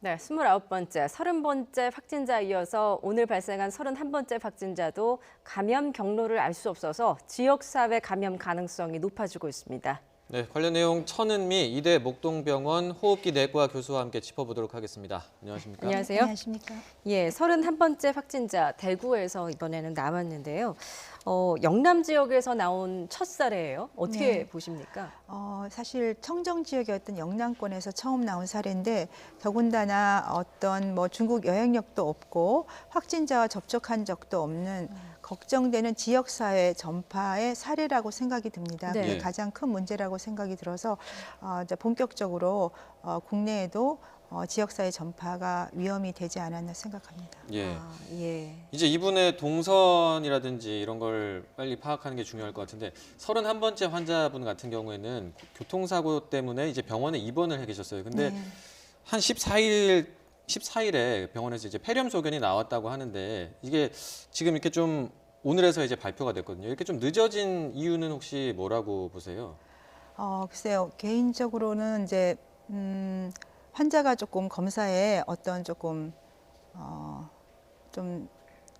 네, 29번째, 30번째 확진자에 이어서 오늘 발생한 31번째 확진자도 감염 경로를 알 수 없어서 지역사회 감염 가능성이 높아지고 있습니다. 네, 관련 내용 천은미 이대 목동병원 호흡기 내과 교수와 함께 짚어보도록 하겠습니다. 안녕하십니까? 안녕하세요. 안녕하십니까? 예, 31번째 확진자 대구에서 이번에는 나왔는데요. 영남 지역에서 나온 첫 사례예요. 어떻게 네. 보십니까? 사실 청정 지역이었던 영남권에서 처음 나온 사례인데 더군다나 어떤 중국 여행력도 없고 확진자와 접촉한 적도 없는 걱정되는 지역사회 전파의 사례라고 생각이 듭니다. 네. 그게 예. 가장 큰 문제라고 생각이 들어서 이제 본격적으로 국내에도 지역사회 전파가 위험이 되지 않았나 생각합니다. 예. 예. 이제 이분의 동선이라든지 이런 걸 빨리 파악하는 게 중요할 것 같은데 31번째 환자분 같은 경우에는 교통사고 때문에 이제 병원에 입원을 해 계셨어요. 근데 네. 한 14일에 병원에서 이제 폐렴 소견이 나왔다고 하는데 이게 지금 이렇게 좀 오늘에서 이제 발표가 됐거든요. 이렇게 좀 늦어진 이유는 혹시 뭐라고 보세요? 글쎄요. 개인적으로는 이제 환자가 조금 검사에 좀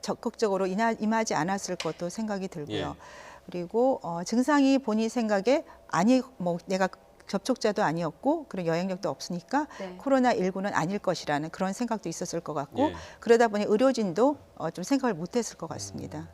적극적으로 임하지 않았을 것도 생각이 들고요. 예. 그리고 증상이 본인 생각에 내가 접촉자도 아니었고 그런 여행력도 없으니까 네. 코로나19는 아닐 것이라는 그런 생각도 있었을 것 같고 예. 그러다 보니 의료진도 좀 생각을 못했을 것 같습니다.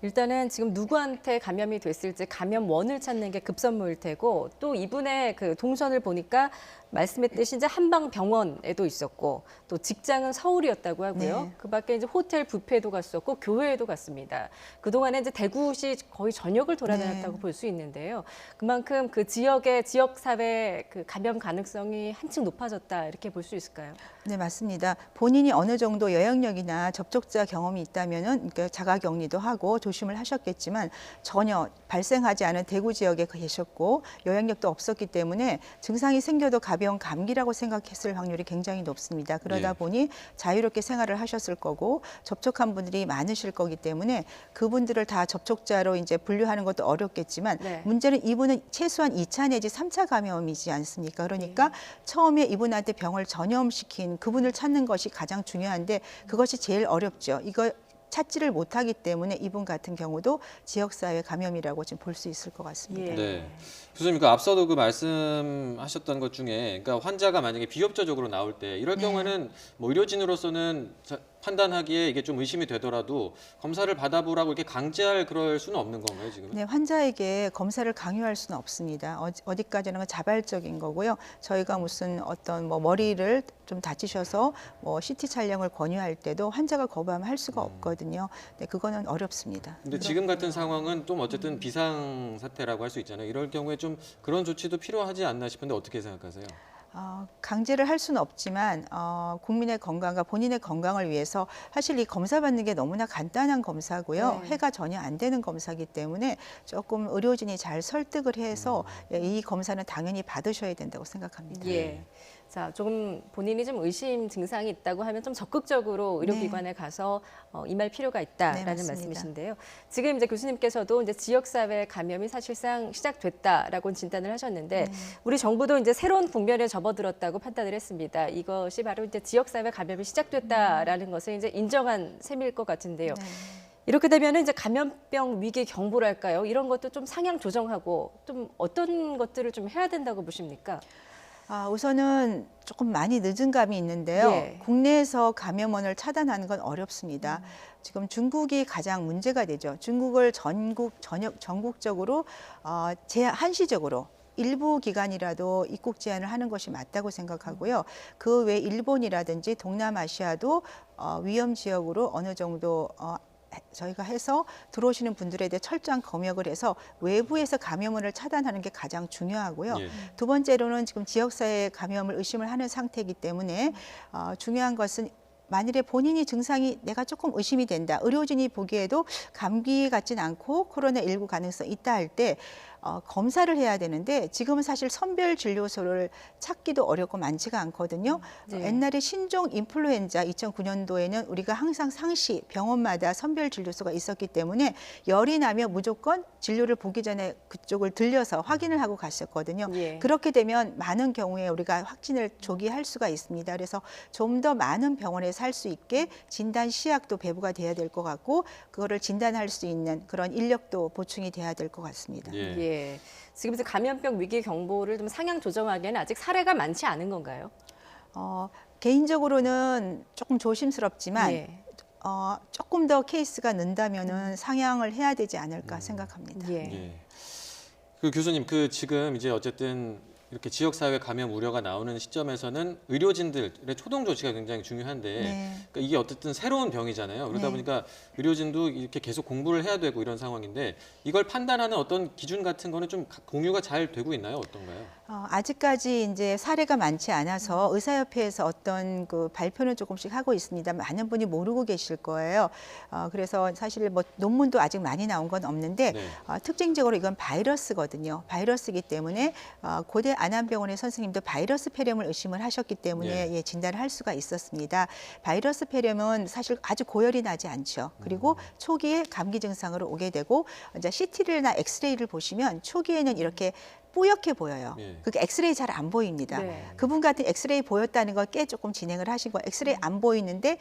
일단은 지금 누구한테 감염이 됐을지 감염원을 찾는 게 급선무일 테고 또 이분의 그 동선을 보니까 말씀했듯이 이제 한방병원에도 있었고 또 직장은 서울이었다고 하고요. 네. 그 밖에 이제 호텔 뷔페도 갔었고 교회에도 갔습니다. 그동안에 이제 대구시 거의 전역을 돌아다녔다고 네. 볼 수 있는데요. 그만큼 그 지역의 지역사회 그 감염 가능성이 한층 높아졌다 이렇게 볼 수 있을까요? 네, 맞습니다. 본인이 어느 정도 여행력이나 접촉자 경험이 있다면은 그러니까 자가격리도 하고 조심을 하셨겠지만 전혀 발생하지 않은 대구 지역에 계셨고 여행력도 없었기 때문에 증상이 생겨도 가벼운 감기라고 생각했을 확률이 굉장히 높습니다. 그러다 예. 보니 자유롭게 생활을 하셨을 거고 접촉한 분들이 많으실 거기 때문에 그분들을 다 접촉자로 이제 분류하는 것도 어렵겠지만 네. 문제는 이분은 최소한 2차 내지 3차 감염이지 않습니까? 그러니까 처음에 이분한테 병을 전염시킨 그분을 찾는 것이 가장 중요한데 그것이 제일 어렵죠. 이거 찾지를 못하기 때문에 이분 같은 경우도 지역사회 감염이라고 지금 볼 수 있을 것 같습니다. 예. 네. 교수님, 그 앞서도 그 말씀하셨던 것 중에, 그러니까 환자가 만약에 비협조적으로 나올 때 이럴 네. 경우에는 뭐 의료진으로서는 판단하기에 이게 좀 의심이 되더라도 검사를 받아보라고 이렇게 강제할 그럴 수는 없는 건가요, 지금? 네, 환자에게 검사를 강요할 수는 없습니다. 어디까지는 자발적인 거고요. 저희가 무슨 어떤 머리를 좀 다치셔서 CT 촬영을 권유할 때도 환자가 거부하면 할 수가 없거든요. 네, 그거는 어렵습니다. 근데 지금 같은 상황은 좀 어쨌든 비상 사태라고 할 수 있잖아요. 이럴 경우에 좀 그런 조치도 필요하지 않나 싶은데 어떻게 생각하세요? 강제를 할 수는 없지만 국민의 건강과 본인의 건강을 위해서 사실 이 검사 받는 게 너무나 간단한 검사고요. 네. 해가 전혀 안 되는 검사이기 때문에 조금 의료진이 잘 설득을 해서 이 검사는 당연히 받으셔야 된다고 생각합니다. 예. 자, 조금 본인이 좀 의심 증상이 있다고 하면 좀 적극적으로 의료기관에 가서 임할 필요가 네, 있다라는 맞습니다. 말씀이신데요. 지금 이제 교수님께서도 이제 지역사회 감염이 사실상 시작됐다라고 진단을 하셨는데 우리 정부도 이제 새로운 국면에 접어들었다고 판단을 했습니다. 이것이 바로 이제 지역사회 감염이 시작됐다라는 것을 이제 인정한 셈일 것 같은데요. 네. 이렇게 되면 이제 감염병 위기 경보랄까요? 이런 것도 좀 상향 조정하고 좀 어떤 것들을 좀 해야 된다고 보십니까? 우선은 조금 많이 늦은 감이 있는데요. 예. 국내에서 감염원을 차단하는 건 어렵습니다. 지금 중국이 가장 문제가 되죠. 중국을 전국적으로 한시적으로 일부 기간이라도 입국 제한을 하는 것이 맞다고 생각하고요. 그 외 일본이라든지 동남아시아도 위험 지역으로 어느 정도 저희가 해서 들어오시는 분들에 대해 철저한 검역을 해서 외부에서 감염원을 차단하는 게 가장 중요하고요. 예. 두 번째로는 지금 지역사회 감염을 의심을 하는 상태이기 때문에 중요한 것은 만일에 본인이 증상이 내가 조금 의심이 된다. 의료진이 보기에도 감기 같진 않고 코로나19 가능성이 있다 할 때 검사를 해야 되는데 지금은 사실 선별 진료소를 찾기도 어렵고 많지가 않거든요. 네. 옛날에 신종 인플루엔자 2009년도에는 우리가 항상 상시 병원마다 선별 진료소가 있었기 때문에 열이 나면 무조건 진료를 보기 전에 그쪽을 들려서 확인을 하고 갔었거든요. 예. 그렇게 되면 많은 경우에 우리가 확진을 조기할 수가 있습니다. 그래서 좀 더 많은 병원에서 할 수 있게 진단 시약도 배부가 돼야 될 것 같고 그거를 진단할 수 있는 그런 인력도 보충이 돼야 될 것 같습니다. 예. 예. 지금 이제 감염병 위기 경보를 좀 상향 조정하기에는 아직 사례가 많지 않은 건가요? 개인적으로는 조금 조심스럽지만 예. 조금 더 케이스가 는다면은 상향을 해야 되지 않을까 생각합니다. 예. 예. 그 교수님, 그 지금 이제 어쨌든 이렇게 지역사회 감염 우려가 나오는 시점에서는 의료진들의 초동 조치가 굉장히 중요한데 네. 그러니까 이게 어쨌든 새로운 병이잖아요. 그러다 네. 보니까 의료진도 이렇게 계속 공부를 해야 되고 이런 상황인데 이걸 판단하는 어떤 기준 같은 거는 좀 공유가 잘 되고 있나요? 어떤가요? 아직까지 이제 사례가 많지 않아서 의사협회에서 어떤 그 발표는 조금씩 하고 있습니다. 많은 분이 모르고 계실 거예요. 그래서 사실 뭐 논문도 아직 많이 나온 건 없는데 네. 특징적으로 이건 바이러스거든요. 바이러스이기 때문에 고대 안암병원의 선생님도 바이러스 폐렴을 의심을 하셨기 때문에 예. 예, 진단을 할 수가 있었습니다. 바이러스 폐렴은 사실 아주 고열이 나지 않죠. 그리고 초기에 감기 증상으로 오게 되고 이제 CT나 엑스레이를 보시면 초기에는 이렇게 뿌옇게 보여요. 예. 그게 엑스레이 잘 안 보입니다. 네. 그분 같은 엑스레이 보였다는 걸 꽤 조금 진행을 하시고 엑스레이 안 보이는데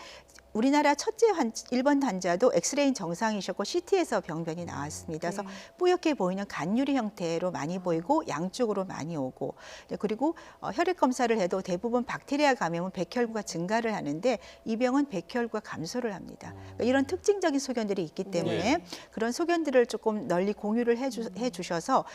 우리나라 첫째 1번 환자도 엑스레이 정상이셨고 CT에서 병변이 나왔습니다. 그래서 네. 뿌옇게 보이는 간유리 형태로 많이 보이고 양쪽으로 많이 오고 그리고 혈액 검사를 해도 대부분 박테리아 감염은 백혈구가 증가를 하는데 이 병은 백혈구가 감소를 합니다. 그러니까 이런 특징적인 소견들이 있기 때문에 네. 그런 소견들을 조금 널리 공유를 해주셔서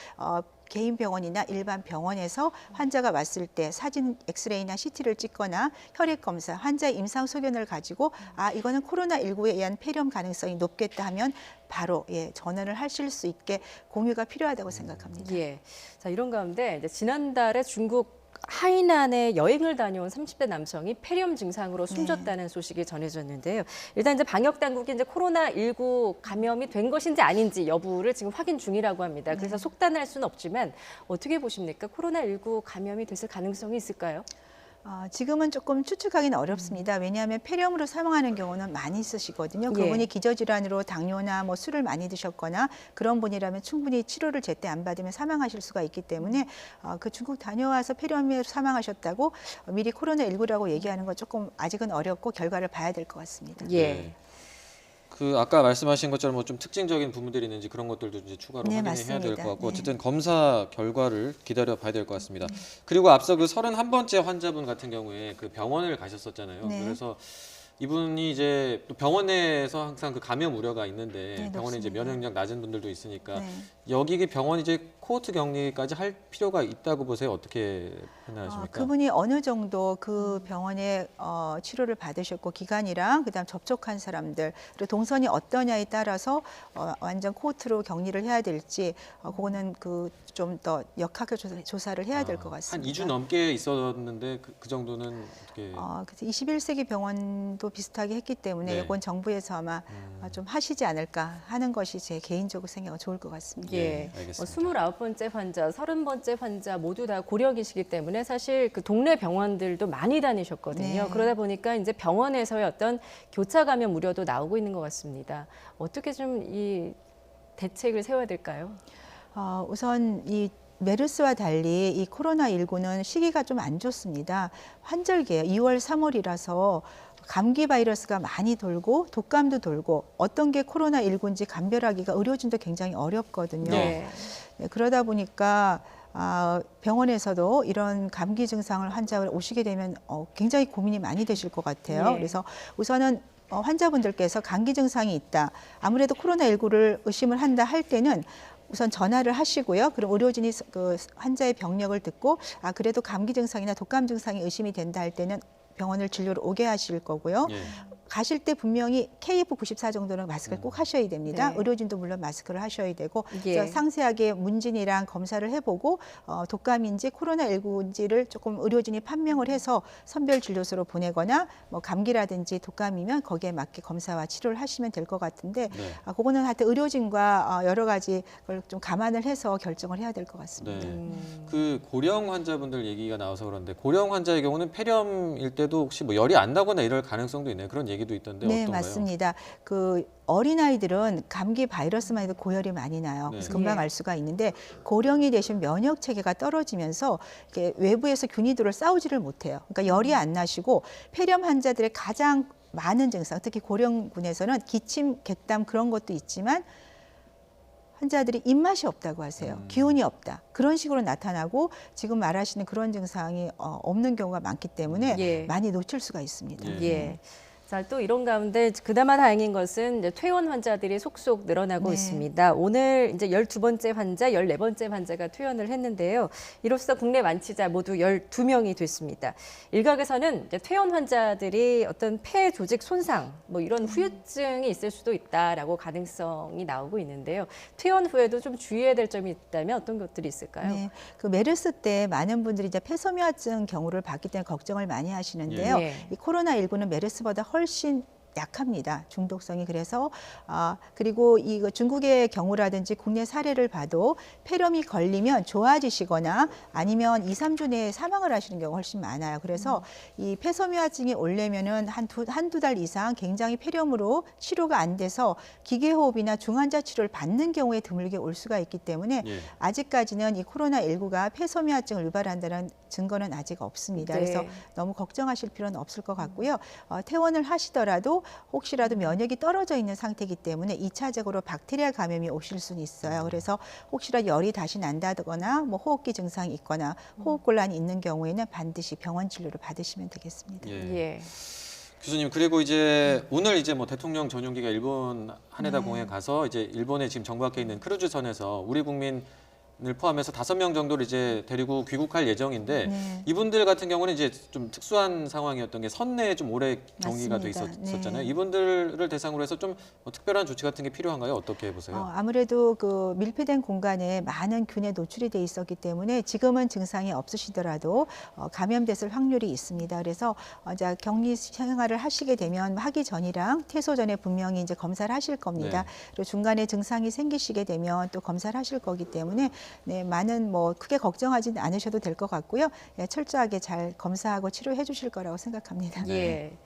개인 병원이나 일반 병원에서 환자가 왔을 때 사진 엑스레이나 CT를 찍거나 혈액 검사, 환자의 임상 소견을 가지고 이거는 코로나19에 의한 폐렴 가능성이 높겠다 하면 바로 전환을 하실 수 있게 공유가 필요하다고 생각합니다. 예. 자, 이런 가운데 이제 지난달에 중국 하이난에 여행을 다녀온 30대 남성이 폐렴 증상으로 숨졌다는 소식이 전해졌는데요. 일단 이제 방역 당국이 이제 코로나19 감염이 된 것인지 아닌지 여부를 지금 확인 중이라고 합니다. 그래서 속단할 수는 없지만 어떻게 보십니까? 코로나19 감염이 됐을 가능성이 있을까요? 지금은 조금 추측하기는 어렵습니다. 왜냐하면 폐렴으로 사망하는 경우는 많이 있으시거든요. 예. 그분이 기저질환으로 당뇨나 뭐 술을 많이 드셨거나 그런 분이라면 충분히 치료를 제때 안 받으면 사망하실 수가 있기 때문에 그 중국 다녀와서 폐렴으로 사망하셨다고 미리 코로나19라고 얘기하는 건 조금 아직은 어렵고 결과를 봐야 될 것 같습니다. 예. 네. 그 아까 말씀하신 것처럼 뭐 좀 특징적인 부분들이 있는지 그런 것들도 이제 추가로 네, 확인해야 맞습니다. 될 것 같고 네. 어쨌든 검사 결과를 기다려 봐야 될 것 같습니다. 그리고 앞서 그 31번째 환자분 같은 경우에 그 병원을 가셨었잖아요. 네. 그래서 이분이 이제 또 병원에서 항상 그 감염 우려가 있는데 네, 병원에 이제 높습니다. 면역력 낮은 분들도 있으니까 네. 여기 병원 이제 코호트 격리까지 할 필요가 있다고 보세요. 어떻게 판단하십니까? 그분이 어느 정도 그 병원에 치료를 받으셨고 기간이랑 그다음 접촉한 사람들 그리고 동선이 어떠냐에 따라서 완전 코호트로 격리를 해야 될지 그거는 그 좀 더 역학의 조사를 해야 될 것 같습니다. 한 2주 넘게 있었는데 그 정도는 어떻게? 그래서 21세기 병원도 비슷하게 했기 때문에 네. 이건 정부에서 아마 좀 하시지 않을까 하는 것이 제 개인적으로 생각은 좋을 것 같습니다. 예. 알겠습니다. 29번째 환자, 30번째 환자 모두 다 고령이시기 때문에 사실 그 동네 병원들도 많이 다니셨거든요. 네. 그러다 보니까 이제 병원에서의 어떤 교차 감염 우려도 나오고 있는 것 같습니다. 어떻게 좀 이 대책을 세워야 될까요? 우선 이 메르스와 달리 이 코로나19는 시기가 좀 안 좋습니다. 환절기예요. 2월, 3월이라서 감기 바이러스가 많이 돌고 독감도 돌고 어떤 게 코로나19인지 감별하기가 의료진도 굉장히 어렵거든요. 네. 네, 그러다 보니까 병원에서도 이런 감기 증상을 환자가 오시게 되면 굉장히 고민이 많이 되실 것 같아요. 네. 그래서 우선은 환자분들께서 감기 증상이 있다. 아무래도 코로나19를 의심을 한다 할 때는 우선 전화를 하시고요. 그럼 의료진이 그 환자의 병력을 듣고 그래도 감기 증상이나 독감 증상이 의심이 된다 할 때는 병원을 진료를 오게 하실 거고요. 예. 가실 때 분명히 KF94 정도는 마스크를 꼭 하셔야 됩니다. 네. 의료진도 물론 마스크를 하셔야 되고 예. 그래서 상세하게 문진이랑 검사를 해보고 독감인지 코로나19인지를 조금 의료진이 판명을 해서 선별 진료소로 보내거나 뭐 감기라든지 독감이면 거기에 맞게 검사와 치료를 하시면 될 것 같은데 네. 그거는 하여튼 의료진과 여러 가지 걸 좀 감안을 해서 결정을 해야 될 것 같습니다. 네. 그 고령 환자분들 얘기가 나와서 그런데 고령 환자의 경우는 폐렴일 때도 혹시 뭐 열이 안 나거나 이럴 가능성도 있나요? 그런 얘기도 있던데 네, 어떤가요? 맞습니다. 그 어린아이들은 감기 바이러스만 해도 고열이 많이 나요. 그래서 네. 금방 예. 알 수가 있는데 고령이 되시면 면역 체계가 떨어지면서 이렇게 외부에서 균이들을 싸우지를 못해요. 그러니까 열이 안 나시고 폐렴 환자들의 가장 많은 증상, 특히 고령군에서는 기침, 객담 그런 것도 있지만 환자들이 입맛이 없다고 하세요. 기운이 없다. 그런 식으로 나타나고 지금 말하시는 그런 증상이 없는 경우가 많기 때문에 예. 많이 놓칠 수가 있습니다. 예. 예. 자, 또 이런 가운데 그나마 다행인 것은 이제 퇴원 환자들이 속속 늘어나고 네. 있습니다. 오늘 이제 12번째 환자, 14번째 환자가 퇴원을 했는데요. 이로써 국내 완치자 모두 12명이 됐습니다. 일각에서는 이제 퇴원 환자들이 어떤 폐 조직 손상, 뭐 이런 후유증이 있을 수도 있다라고 가능성이 나오고 있는데요. 퇴원 후에도 좀 주의해야 될 점이 있다면 어떤 것들이 있을까요? 네, 그 메르스 때 많은 분들이 이제 폐섬유화증 경우를 봤기 때문에 걱정을 많이 하시는데요. 예. 이 코로나19는 메르스보다 훨씬 약합니다. 중독성이. 그래서 그리고 이 중국의 경우라든지 국내 사례를 봐도 폐렴이 걸리면 좋아지시거나 아니면 2, 3주 내에 사망을 하시는 경우가 훨씬 많아요. 그래서 이 폐섬유화증이 오려면은 한두 달 이상 굉장히 폐렴으로 치료가 안 돼서 기계호흡이나 중환자 치료를 받는 경우에 드물게 올 수가 있기 때문에 예. 아직까지는 이 코로나19가 폐섬유화증을 유발한다는 증거는 아직 없습니다. 네. 그래서 너무 걱정하실 필요는 없을 것 같고요. 퇴원을 하시더라도 혹시라도 면역이 떨어져 있는 상태이기 때문에 2차적으로 박테리아 감염이 오실 수는 있어요. 그래서 혹시라도 열이 다시 난다거나 뭐 호흡기 증상이 있거나 호흡곤란이 있는 경우에는 반드시 병원 진료를 받으시면 되겠습니다. 예. 예. 교수님 그리고 이제 오늘 이제 뭐 대통령 전용기가 일본 하네다 네. 공항에 가서 이제 일본에 지금 정박해 있는 크루즈선에서 우리 국민을 포함해서 5명 정도를 이제 데리고 귀국할 예정인데 네. 이분들 같은 경우는 이제 좀 특수한 상황이었던 게 선내에 좀 오래 경위가 돼 맞습니다. 있었잖아요. 네. 이분들을 대상으로 해서 좀 특별한 조치 같은 게 필요한가요? 어떻게 보세요? 아무래도 그 밀폐된 공간에 많은 균에 노출이 돼 있었기 때문에 지금은 증상이 없으시더라도 감염됐을 확률이 있습니다. 그래서 이제 격리 생활을 하시게 되면 하기 전이랑 퇴소 전에 분명히 이제 검사를 하실 겁니다. 네. 그리고 중간에 증상이 생기시게 되면 또 검사를 하실 거기 때문에 네, 많은 뭐 크게 걱정하지 않으셔도 될 것 같고요. 예, 철저하게 잘 검사하고 치료해 주실 거라고 생각합니다. 예.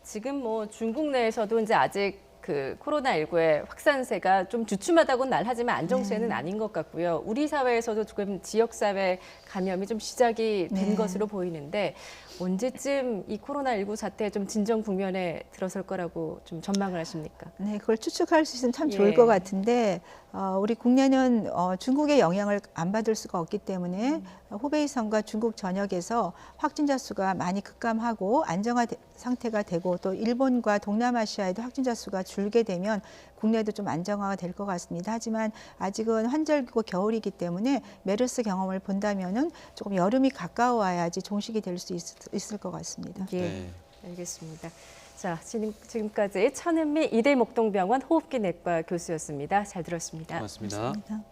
지금 뭐 중국 내에서도 이제 아직 그 코로나19의 확산세가 좀 주춤하다고는 말하지만 안정세는 아닌 것 같고요. 우리 사회에서도 지금 지역사회 감염이 좀 시작이 된 네. 것으로 보이는데 언제쯤 이 코로나19 사태 좀 진정 국면에 들어설 거라고 좀 전망을 하십니까? 네, 그걸 추측할 수 있으면 참 예. 좋을 것 같은데 우리 국내는 중국의 영향을 안 받을 수가 없기 때문에 후베이성과 중국 전역에서 확진자 수가 많이 급감하고 안정화 상태가 되고 또 일본과 동남아시아에도 확진자 수가 줄게 되면 국내도 좀 안정화가 될 것 같습니다. 하지만 아직은 환절기고 겨울이기 때문에 메르스 경험을 본다면은 조금 여름이 가까워야지 종식이 될 수 있을 것 같습니다. 예. 네. 알겠습니다. 자, 지금까지 천은미 이대목동병원 호흡기내과 교수였습니다. 잘 들었습니다. 고맙습니다. 고맙습니다.